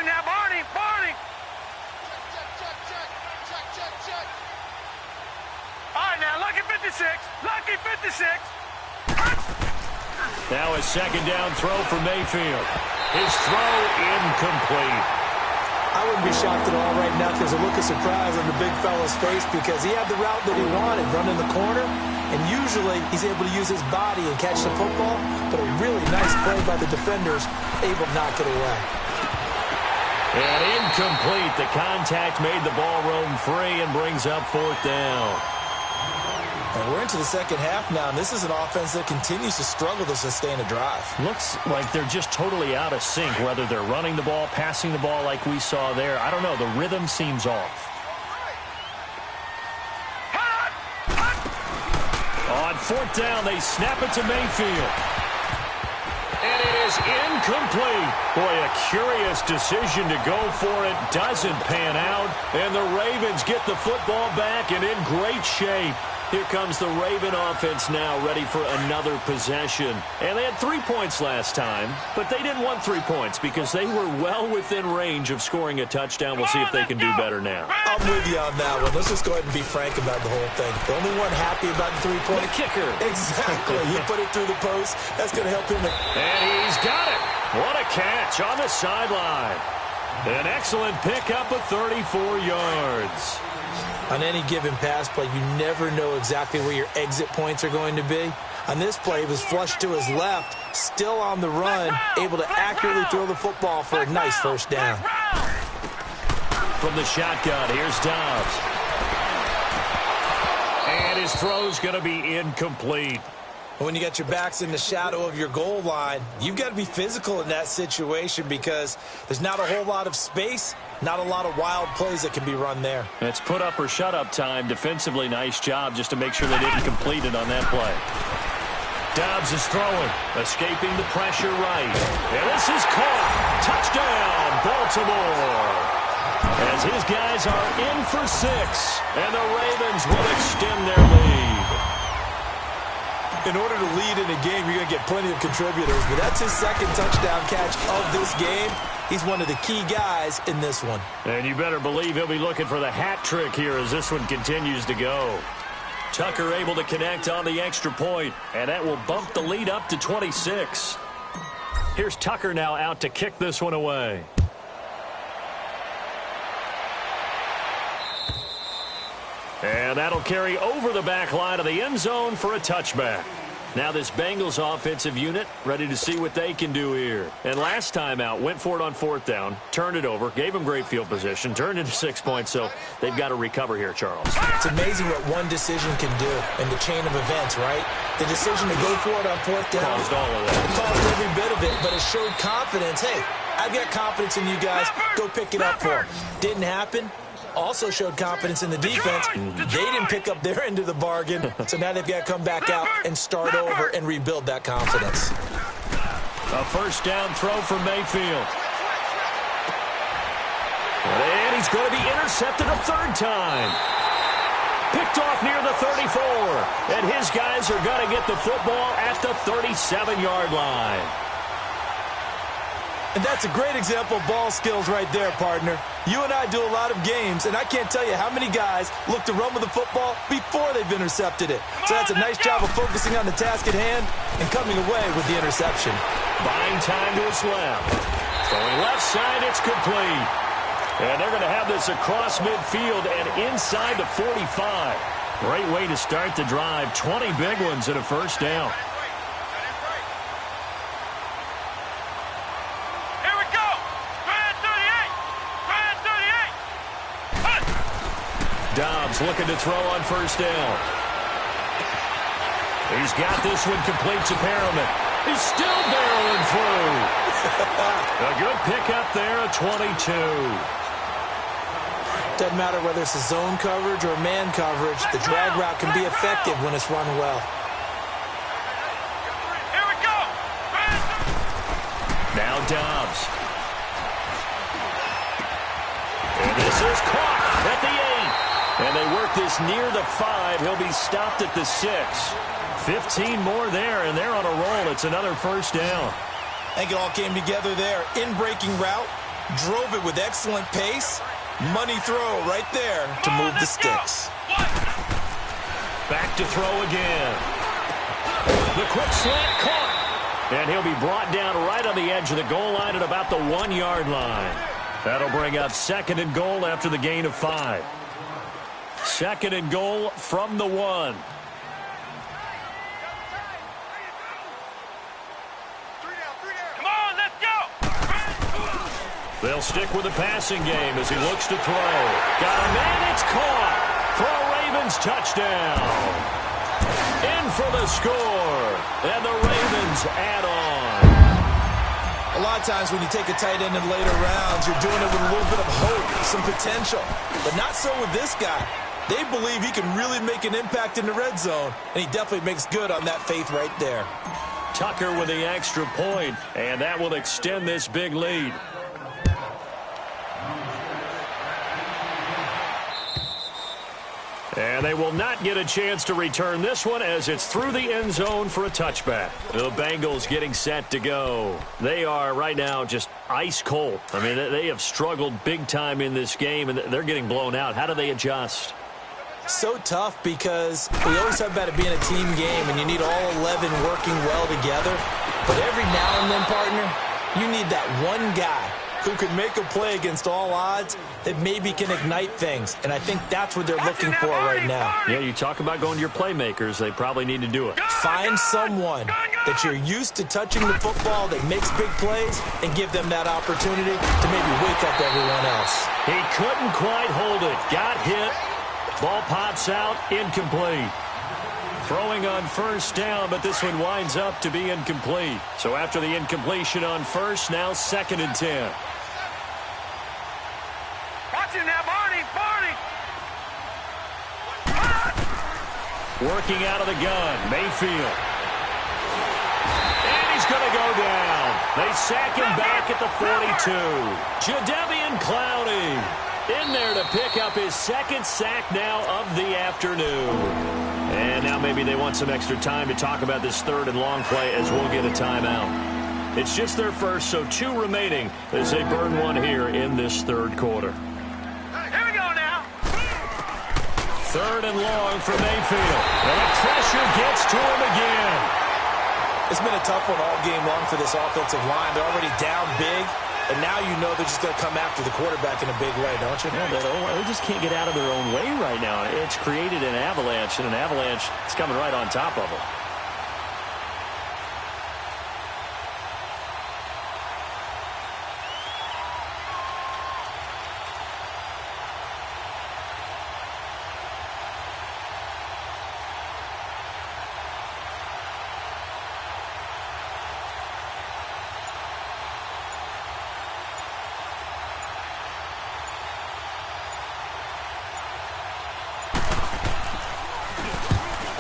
Now, Barney. Check. All right, now, lucky 56. Lucky 56. Now a 2nd down throw for Mayfield. His throw incomplete. I wouldn't be shocked at all right now if there's a look of surprise on the big fella's face because he had the route that he wanted, running the corner, and usually he's able to use his body and catch the football, but a really nice play by the defenders, able to knock it away. And incomplete. The contact made the ball roam free and brings up 4th down. And we're into the second half now, and this is an offense that continues to struggle to sustain a drive. Looks like they're just totally out of sync, whether they're running the ball, passing the ball like we saw there. I don't know. The rhythm seems off. On 4th down, they snap it to Mayfield. And it is incomplete. Boy, a curious decision to go for it. Doesn't pan out. And the Ravens get the football back and in great shape. Here comes the Raven offense now, ready for another possession. And they had 3 points last time, but they didn't want 3 points because they were well within range of scoring a touchdown. We'll see if they can do better now. I'm with you on that one. Let's just go ahead and be frank about the whole thing. The only one happy about the 3-point. The kicker. Exactly. You put it through the post. That's going to help him. And he's got it. What a catch on the sideline. An excellent pickup of 34 yards. On any given pass play, you never know exactly where your exit points are going to be. On this play, he was flushed to his left, still on the run, able to accurately throw the football for a nice first down. From the shotgun, here's Dobbs. And his throw's going to be incomplete. When you got your backs in the shadow of your goal line, you've got to be physical in that situation because there's not a whole lot of space, not a lot of wild plays that can be run there. It's put up or shut up time. Defensively, nice job just to make sure they didn't complete it on that play. Dobbs is throwing, escaping the pressure right. And this is caught. Touchdown, Baltimore. As his guys are in for 6, and the Ravens will extend their lead. In order to lead in a game, you're going to get plenty of contributors, but that's his second touchdown catch of this game. He's one of the key guys in this one. And you better believe he'll be looking for the hat trick here as this one continues to go. Tucker able to connect on the extra point, and that will bump the lead up to 26. Here's Tucker now out to kick this one away. And that'll carry over the back line of the end zone for a touchback. Now this Bengals offensive unit ready to see what they can do here. And last time out, went for it on 4th down, turned it over, gave them great field position, turned into 6 points, so they've got to recover here, Charles. It's amazing what one decision can do in the chain of events, right? The decision to go for it on 4th down. Caused all of that. It caused every bit of it, but it showed confidence. Hey, I've got confidence in you guys. Go pick it up for them. Didn't happen. Also showed confidence in the defense. They didn't pick up their end of the bargain, so now they've got to come back out and start over and rebuild that confidence. A first down throw for Mayfield. And he's going to be intercepted a 3rd time. Picked off near the 34. And his guys are going to get the football at the 37-yard line. And that's a great example of ball skills right there, partner. You and I do a lot of games, and I can't tell you how many guys look to run with the football before they've intercepted it. So that's a nice job of focusing on the task at hand and coming away with the interception. Buying time to his left. Throwing left side, it's complete. And they're going to have this across midfield and inside the 45. Great way to start the drive. 20 big ones and a first down. Dobbs looking to throw on first down. He's got this one complete to Perriman. He's still barreling through. A good pickup there, a 22. Doesn't matter whether it's a zone coverage or man coverage, the drag route can be effective when it's run well. Here we go. Now Dobbs. And this is caught at the 8. And they work this near the 5. He'll be stopped at the 6. 15 more there, and they're on a roll. It's another first down. I think it all came together there. In-breaking route, drove it with excellent pace. Money throw right there to move the sticks. Back to throw again. The quick slant caught. And he'll be brought down right on the edge of the goal line at about the 1-yard line. That'll bring up 2nd and goal after the gain of 5. 2nd and goal from the 1. Come on, let's go. They'll stick with the passing game as he looks to throw. Got a man, it's caught for a Ravens touchdown. In for the score, and the Ravens add on. A lot of times when you take a tight end in later rounds, you're doing it with a little bit of hope, some potential. But not so with this guy. They believe he can really make an impact in the red zone, and he definitely makes good on that faith right there. Tucker with the extra point, and that will extend this big lead. And they will not get a chance to return this one as it's through the end zone for a touchback. The Bengals getting set to go. They are right now just ice cold. I mean, they have struggled big time in this game, and they're getting blown out. How do they adjust? So tough because we always talk about it being a team game, and you need all 11 working well together. But every now and then, partner, you need that one guy who can make a play against all odds that maybe can ignite things. And I think that's what they're looking for right now. Yeah, you talk about going to your playmakers. They probably need to do it. Find someone that you're used to touching the football that makes big plays and give them that opportunity to maybe wake up everyone else. He couldn't quite hold it. Got hit. Ball pops out. Incomplete. Throwing on first down, but this one winds up to be incomplete. So after the incompletion on first, now 2nd and 10. Watch it now, Barney! Working out of the gun, Mayfield. And he's going to go down. They sack him back at the 42. Jadeveon Clowney in there to pick up his 2nd sack now of the afternoon. And now maybe they want some extra time to talk about this 3rd and long play as we'll get a timeout. It's just their first, so 2 remaining as they burn one here in this 3rd quarter. Here we go now. 3rd and long for Mayfield. And the pressure gets to him again. It's been a tough one all game long for this offensive line. They're already down big, and now you know they're just going to come after the quarterback in a big way, don't you? Yeah, they just can't get out of their own way right now. It's created an avalanche, and an avalanche is coming right on top of them.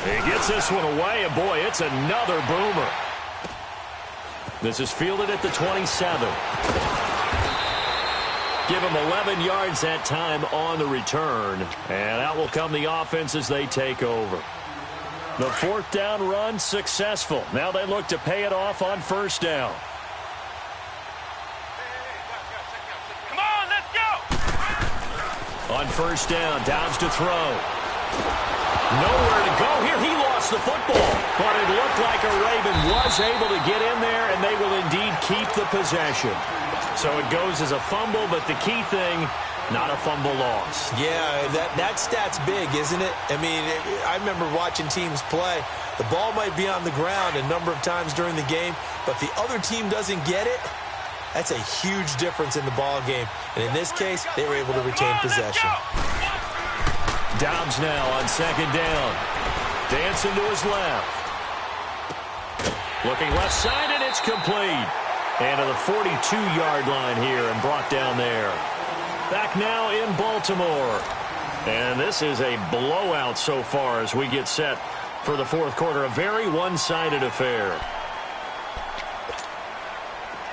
He gets this one away, and boy, it's another boomer. This is fielded at the 27. Give him 11 yards that time on the return. And out will come the offense as they take over. The 4th down run successful. Now they look to pay it off on first down. Come on, let's go! On first down, Dobbs to throw. Nowhere to go here. He lost the football, but it looked like a Raven was able to get in there, and they will indeed keep the possession. So it goes as a fumble, but the key thing, not a fumble loss. Yeah, that stat's big, isn't it? I mean, I remember watching teams play. The ball might be on the ground a number of times during the game, but the other team doesn't get it. That's a huge difference in the ball game. And in this case, they were able to retain possession. Dobbs now on 2nd down. Dancing to his left. Looking left side, and it's complete. And to the 42-yard line here and brought down there. Back now in Baltimore. And this is a blowout so far as we get set for the 4th quarter. A very one-sided affair.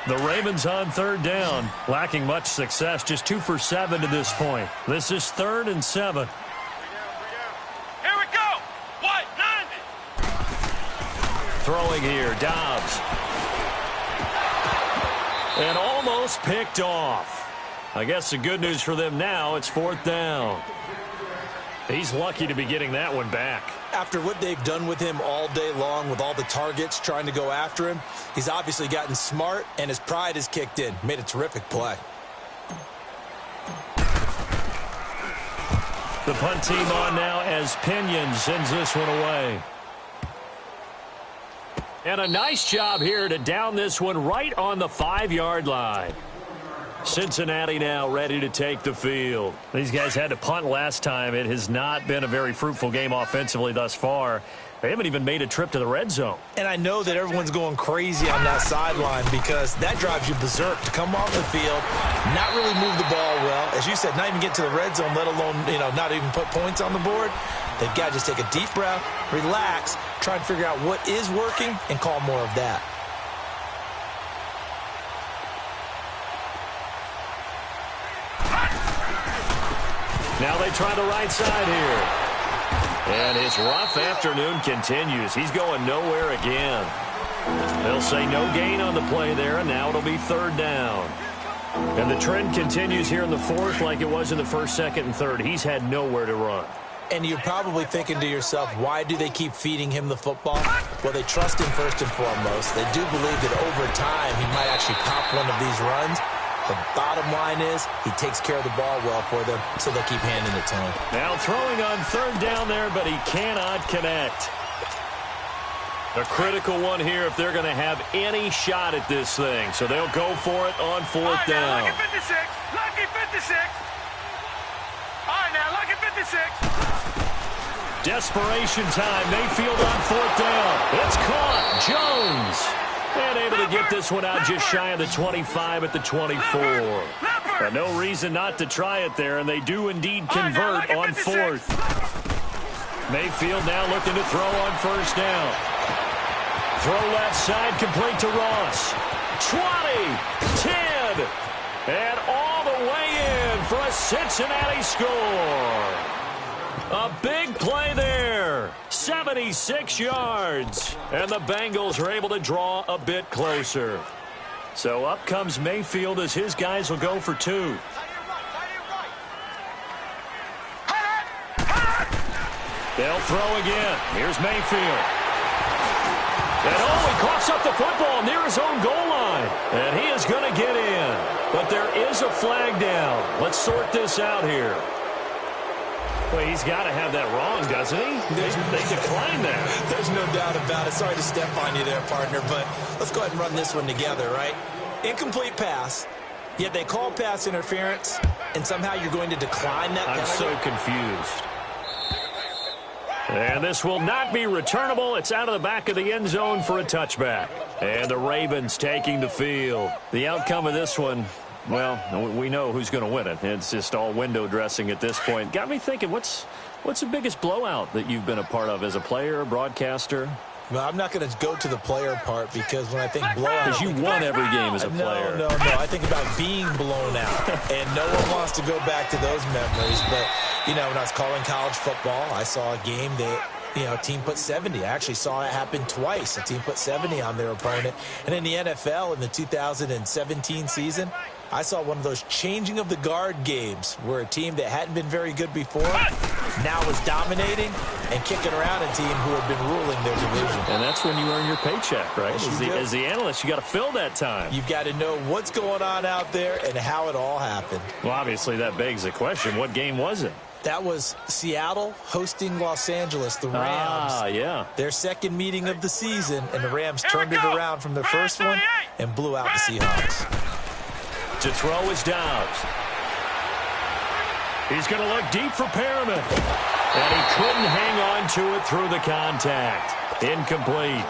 The Ravens on 3rd down. Lacking much success. Just 2 for 7 to this point. This is 3rd and 7. Throwing here, Dobbs. And almost picked off. I guess the good news for them now, it's 4th down. He's lucky to be getting that one back. After what they've done with him all day long, with all the targets trying to go after him, he's obviously gotten smart, and his pride has kicked in. Made a terrific play. The punt team on now as Pinion sends this one away. And a nice job here to down this one right on the 5-yard line. Cincinnati now ready to take the field. These guys had to punt last time. It has not been a very fruitful game offensively thus far. They haven't even made a trip to the red zone. And I know that everyone's going crazy on that sideline because that drives you berserk to come off the field, not really move the ball well, as you said, not even get to the red zone, let alone, not even put points on the board. They've got to just take a deep breath, relax, try and figure out what is working, and call more of that. Now they try the right side here. And his rough afternoon continues. He's going nowhere again. They'll say no gain on the play there, and now it'll be third down. And the trend continues here in the fourth like it was in the first, second, and third. He's had nowhere to run. And you're probably thinking to yourself, why do they keep feeding him the football? Well, they trust him first and foremost. They do believe that over time he might actually pop one of these runs. The bottom line is he takes care of the ball well for them, so they'll keep handing it to him. Now throwing on third down there, but he cannot connect. A critical one here if they're going to have any shot at this thing. So they'll go for it on fourth down. Lucky 56. Lucky 56. All right, now, lucky 56. Desperation time. Mayfield on fourth down. It's caught. Jones. And able to get this one out just shy of the 25 at the 24. But no reason not to try it there, and they do indeed convert on fourth. Mayfield now looking to throw on first down. Throw left side, complete to Ross. 20, 10, and all the way in for a Cincinnati score. A big play there. 76 yards. And the Bengals are able to draw a bit closer. So up comes Mayfield as his guys will go for two. They'll throw again. Here's Mayfield. And he coughs up the football near his own goal line. And he is going to get in. But there is a flag down. Let's sort this out here. Well, he's got to have that wrong, doesn't he? They declined that. There's no doubt about it. Sorry to step on you there, partner, but let's go ahead and run this one together, right? Incomplete pass, yet they call pass interference, and somehow you're going to decline that penalty? I'm so confused. And this will not be returnable. It's out of the back of the end zone for a touchback. And the Ravens taking the field. The outcome of this one, well, we know who's going to win it. It's just all window dressing at this point. Got me thinking, what's the biggest blowout that you've been a part of as a player, broadcaster? Well, I'm not going to go to the player part because when I think blowout... Because you won every game as a player. No. I think about being blown out. And no one wants to go back to those memories. But, when I was calling college football, I saw a game that, a team put 70. I actually saw it happen twice. A team put 70 on their opponent. And in the NFL in the 2017 season, I saw one of those changing of the guard games where a team that hadn't been very good before now was dominating and kicking around a team who had been ruling their division. And that's when you earn your paycheck, right? As the analyst, you got to fill that time. You've got to know what's going on out there and how it all happened. Well, obviously that begs the question, what game was it? That was Seattle hosting Los Angeles, the Rams. Yeah. Their second meeting of the season, and the Rams turned it around from their first one and blew out the Seahawks. To throw is Dobbs. He's going to look deep for Perriman. And he couldn't hang on to it through the contact. Incomplete.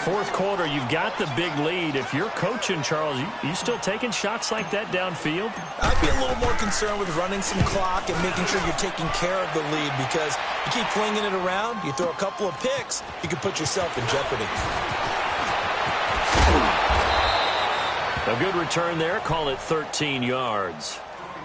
Fourth quarter, you've got the big lead. If you're coaching, Charles, you still taking shots like that downfield? I'd be a little more concerned with running some clock and making sure you're taking care of the lead because you keep flinging it around, you throw a couple of picks, you can put yourself in jeopardy. A good return there. Call it 13 yards.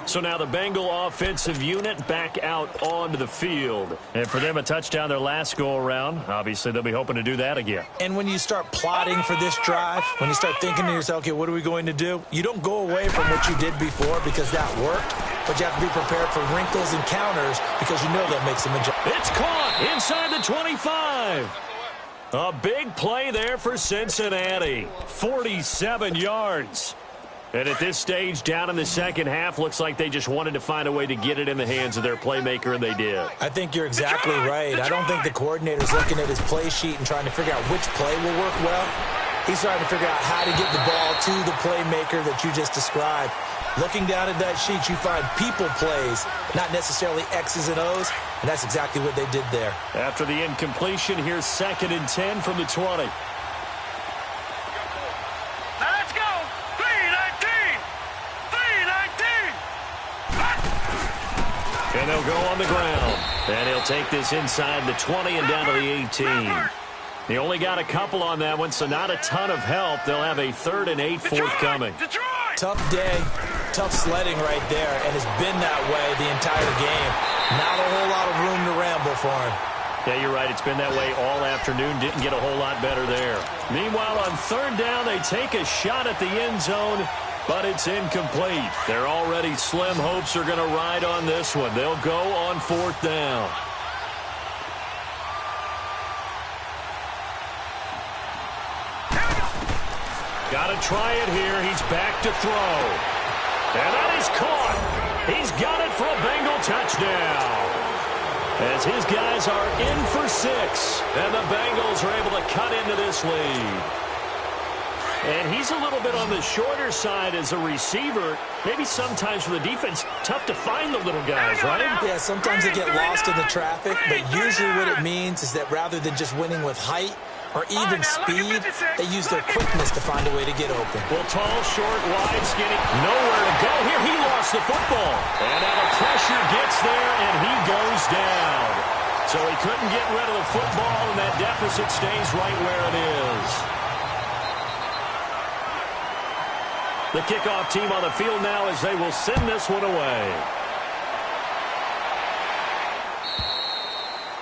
So now the Bengal offensive unit back out onto the field. And for them, a touchdown their last go-around. Obviously, they'll be hoping to do that again. And when you start plotting for this drive, when you start thinking to yourself, okay, what are we going to do? You don't go away from what you did before because that worked. But you have to be prepared for wrinkles and counters because you know they'll make some adjustments. It's caught inside the 25. A big play there for Cincinnati. 47 yards. And at this stage, down in the second half, looks like they just wanted to find a way to get it in the hands of their playmaker, and they did. I think you're exactly right. I don't think the coordinator's looking at his play sheet and trying to figure out which play will work well. He's trying to figure out how to get the ball to the playmaker that you just described. Looking down at that sheet, you find people plays, not necessarily X's and O's, and that's exactly what they did there. After the incompletion, here's 2nd and 10 from the 20. Now let's go. 3-19. 3-19. And they'll go on the ground. And he'll take this inside the 20 and down to the 18. He only got a couple on that one, so not a ton of help. They'll have a 3rd and 8 forthcoming. Tough day, tough sledding right there, and it's been that way the entire game. Not a whole lot of room to ramble for him. Yeah, you're right. It's been that way all afternoon. Didn't get a whole lot better there. Meanwhile, on 3rd down, they take a shot at the end zone, but it's incomplete. Their already slim hopes are going to ride on this one. They'll go on 4th down. Got to try it here. He's back to throw. And that is caught. He's got it for a Bengal touchdown. As his guys are in for 6. And the Bengals are able to cut into this lead. And he's a little bit on the shorter side as a receiver. Maybe sometimes for the defense, tough to find the little guys, right? Yeah, sometimes they get lost in the traffic, but usually what it means is that rather than just winning with height or even speed, they use their quickness to find a way to get open. Well, tall, short, wide, skinny, nowhere to go. Here, he lost the football. And now the pressure gets there, and he goes down. So he couldn't get rid of the football, and that deficit stays right where it is. The kickoff team on the field now as they will send this one away.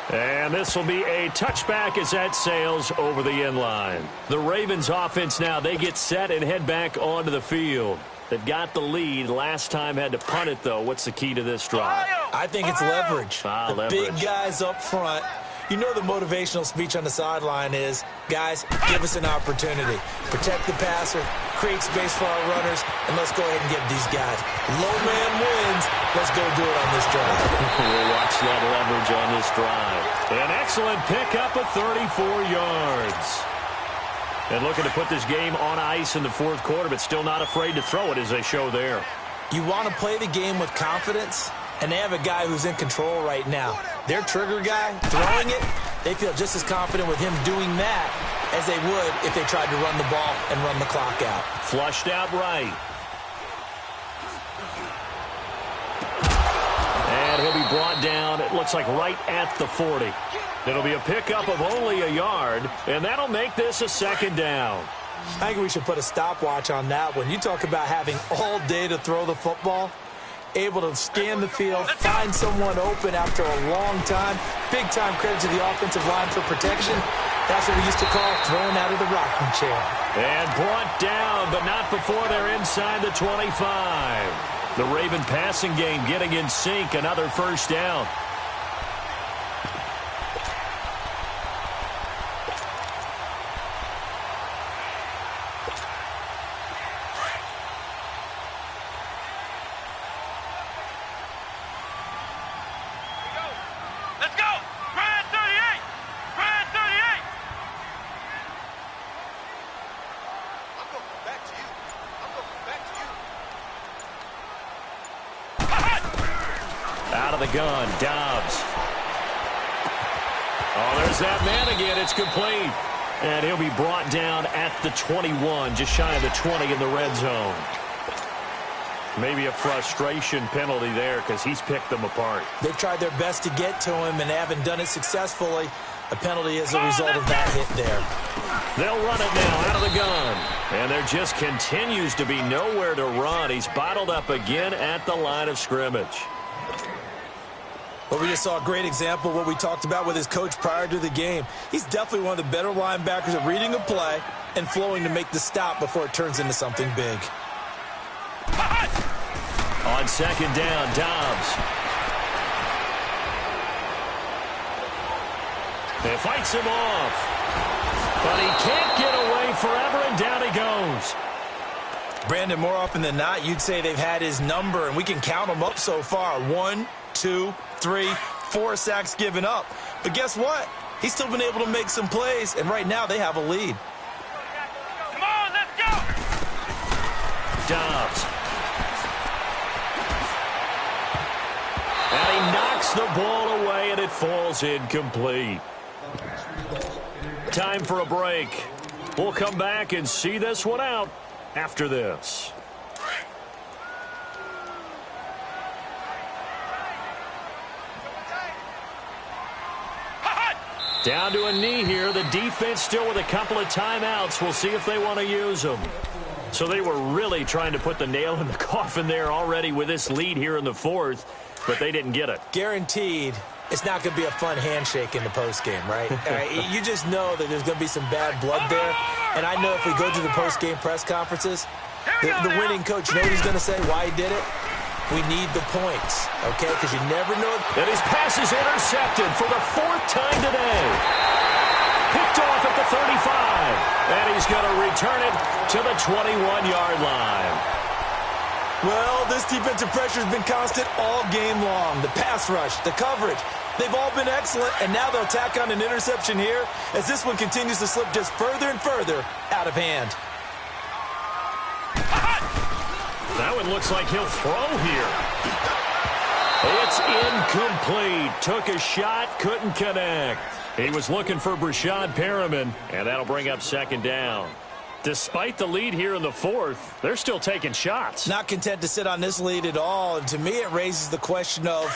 And this will be a touchback as that sails over the end line. The Ravens offense now, they get set and head back onto the field. They've got the lead. Last time had to punt it, though. What's the key to this drive? I think it's leverage. The big guys up front. You know the motivational speech on the sideline is, guys, give us an opportunity. Protect the passer, create space for our runners, and let's go ahead and give these guys. Low man wins. Let's go do it on this drive. We'll watch that leverage on this drive. An excellent pickup of 34 yards. And looking to put this game on ice in the 4th quarter, but still not afraid to throw it as they show there. You want to play the game with confidence, and they have a guy who's in control right now. Their trigger guy, throwing it, they feel just as confident with him doing that as they would if they tried to run the ball and run the clock out. Flushed out right. And he'll be brought down, it looks like right at the 40. It'll be a pickup of only a yard, and that'll make this a 2nd down. I think we should put a stopwatch on that one. You talk about having all day to throw the football, able to scan the field, find someone open after a long time. Big-time credit to the offensive line for protection. That's what we used to call throwing out of the rocking chair. And brought down, but not before they're inside the 25. The Raven passing game getting in sync, another 1st down. Gun, Dobbs. Oh, there's that man again. It's complete. And he'll be brought down at the 21, just shy of the 20 in the red zone. Maybe a frustration penalty there because he's picked them apart. They've tried their best to get to him and haven't done it successfully. A penalty is a result of that hit there. They'll run it now out of the gun. And there just continues to be nowhere to run. He's bottled up again at the line of scrimmage. Well, we just saw a great example of what we talked about with his coach prior to the game. He's definitely one of the better linebackers at reading a play and flowing to make the stop before it turns into something big. On 2nd down, Dobbs. He fights him off. But he can't get away forever, and down he goes. Brandon, more often than not, you'd say they've had his number, and we can count them up so far. 1, 2, 3, 4 sacks given up. But guess what? He's still been able to make some plays, and right now they have a lead. Come on, let's go! Dobbs. And he knocks the ball away, and it falls incomplete. Time for a break. We'll come back and see this one out after this. Down to a knee here. The defense still with a couple of timeouts. We'll see if they want to use them. So they were really trying to put the nail in the coffin there already with this lead here in the fourth, but they didn't get it. Guaranteed it's not going to be a fun handshake in the postgame, right? You just know that there's going to be some bad blood there. And I know if we go to the postgame press conferences, the winning coach, you know what he's going to say, why he did it? We need the points, okay? Because you never know. And his pass is intercepted for the fourth time today. Picked off at the 35. And he's going to return it to the 21-yard line. Well, this defensive pressure has been constant all game long. The pass rush, the coverage, they've all been excellent, and now they'll tack on an interception here as this one continues to slip just further and further out of hand. That one looks like he'll throw here. It's incomplete. Took a shot, couldn't connect. He was looking for Brashad Perriman, and that'll bring up second down. Despite the lead here in the fourth, they're still taking shots. Not content to sit on this lead at all. And to me, it raises the question of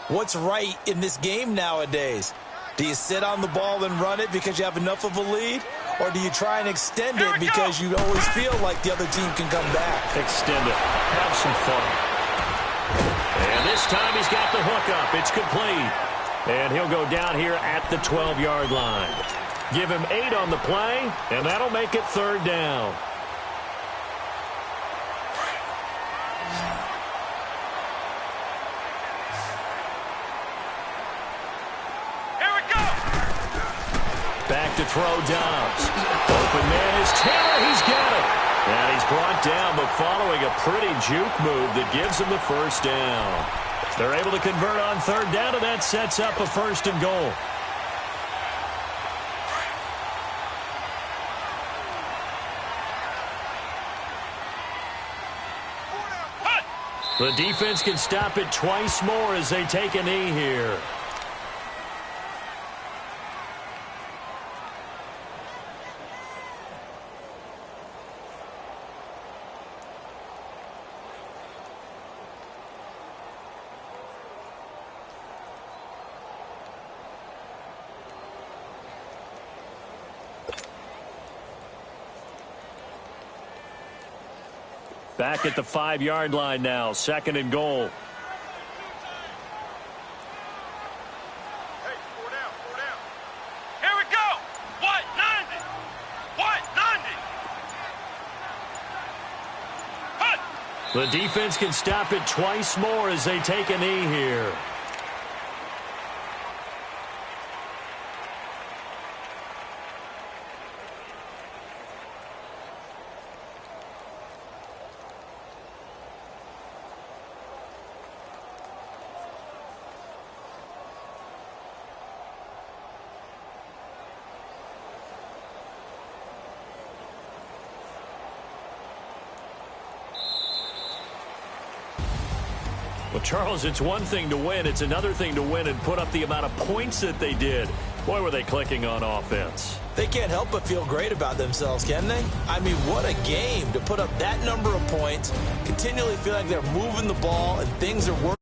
what's right in this game nowadays. Do you sit on the ball and run it because you have enough of a lead? Or do you try and extend it because you always feel like the other team can come back? Extend it. Have some fun. And this time he's got the hook up. It's complete. And he'll go down here at the 12-yard line. Give him 8 on the play, and that'll make it third down. Here we go. Back to throw Dobbs. Open man is Taylor. He's got it. And he's brought down, but following a pretty juke move that gives him the first down. They're able to convert on third down, and that sets up a first and goal. The defense can stop it twice more as they take a knee here. Back at the 5-yard line now, second and goal. Hey, 4 down, 4 down. Here we go. What? 90. What? 90. Hut. The defense can stop it twice more as they take a knee here. Well, Charles, it's one thing to win. It's another thing to win and put up the amount of points that they did. Boy, were they clicking on offense. They can't help but feel great about themselves, can they? I mean, what a game to put up that number of points, continually feel like they're moving the ball and things are working.